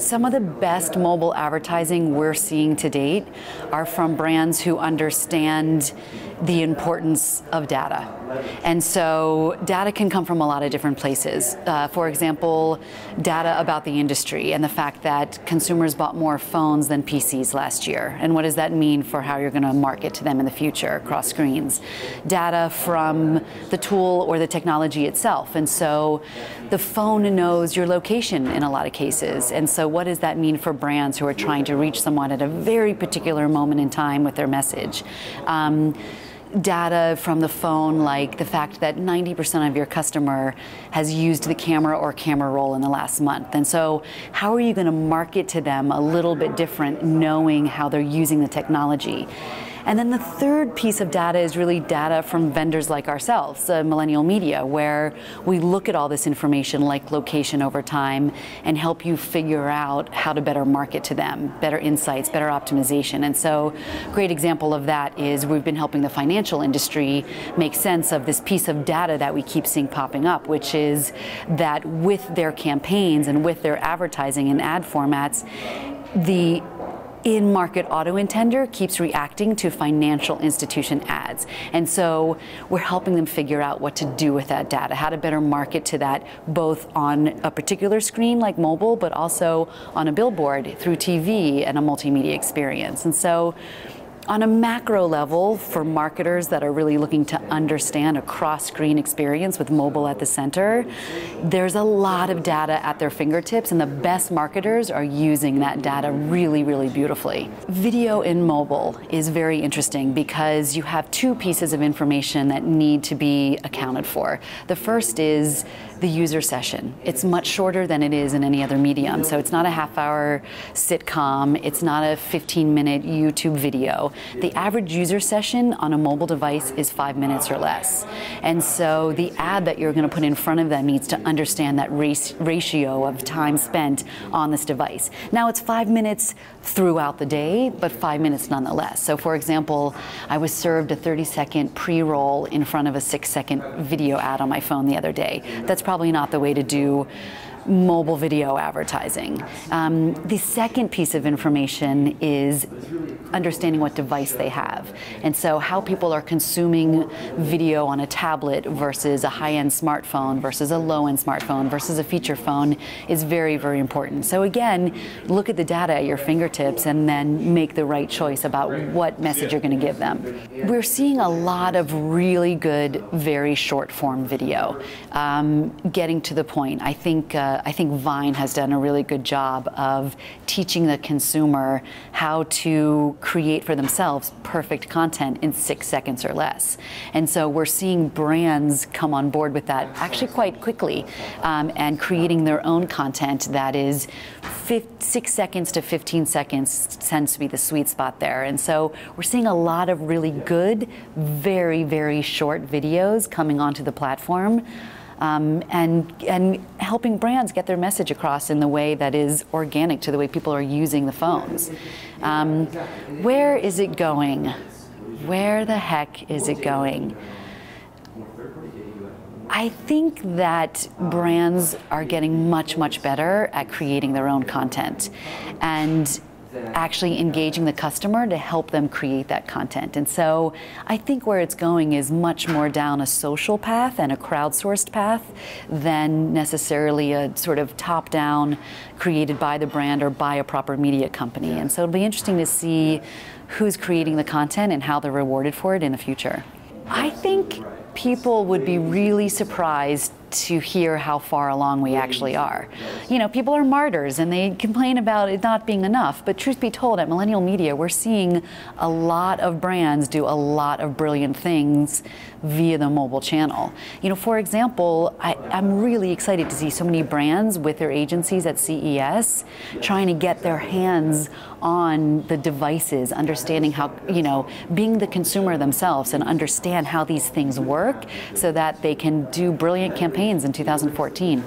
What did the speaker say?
Some of the best mobile advertising we're seeing to date are from brands who understand the importance of data. And so data can come from a lot of different places. For example, data about the industry and the fact that consumers bought more phones than PCs last year. And what does that mean for how you're going to market to them in the future across screens? Data from the tool or the technology itself. And so the phone knows your location in a lot of cases. And so what does that mean for brands who are trying to reach someone at a very particular moment in time with their message? Data from the phone, like the fact that 90% of your customer has used the camera or camera roll in the last month. And so how are you going to market to them a little bit different, knowing how they're using the technology? And then the third piece of data is really data from vendors like ourselves, Millennial Media, where we look at all this information like location over time and help you figure out how to better market to them, better insights, better optimization. And so a great example of that is we've been helping the financial industry make sense of this piece of data that we keep seeing popping up, which is that with their campaigns and with their advertising and ad formats, the in-market auto intender keeps reacting to financial institution ads. And so we're helping them figure out what to do with that data, how to better market to that, both on a particular screen like mobile, but also on a billboard, through TV, and a multimedia experience. And so on a macro level, for marketers that are really looking to understand a cross-screen experience with mobile at the center, there's a lot of data at their fingertips, and the best marketers are using that data really, really beautifully. Video in mobile is very interesting because you have two pieces of information that need to be accounted for. The first is the user session. It's much shorter than it is in any other medium. So it's not a half-hour sitcom, it's not a 15-minute YouTube video. The average user session on a mobile device is 5 minutes or less. And so the ad that you're going to put in front of them needs to understand that ratio of time spent on this device. Now it's 5 minutes throughout the day, but 5 minutes nonetheless. So for example, I was served a 30-second pre-roll in front of a 6-second video ad on my phone the other day. That's probably not the way to do mobile video advertising. The second piece of information is understanding what device they have. And so how people are consuming video on a tablet versus a high-end smartphone versus a low-end smartphone versus a feature phone is very, very important. So again, look at the data at your fingertips and then make the right choice about what message you're going to give them. We're seeing a lot of really good, very short-form video, getting to the point. I think Vine has done a really good job of teaching the consumer how to create for themselves perfect content in 6 seconds or less. And so we're seeing brands come on board with that actually quite quickly, and creating their own content that is 6 seconds to 15 seconds tends to be the sweet spot there. And so we're seeing a lot of really good, very, very short videos coming onto the platform. And helping brands get their message across in the way that is organic to the way people are using the phones. Where is it going? Where the heck is it going? I think that brands are getting much, much better at creating their own content and actually engaging the customer to help them create that content. And so I think where it's going is much more down a social path and a crowdsourced path than necessarily a sort of top-down created by the brand or by a proper media company. And so it'll be interesting to see who's creating the content and how they're rewarded for it in the future. I think people would be really surprised to hear how far along we actually are. You know, people are martyrs and they complain about it not being enough, but truth be told, at Millennial Media, we're seeing a lot of brands do a lot of brilliant things via the mobile channel. You know, for example, I'm really excited to see so many brands with their agencies at CES trying to get their hands on the devices, understanding how, you know, being the consumer themselves and understand how these things work so that they can do brilliant campaigns in 2014.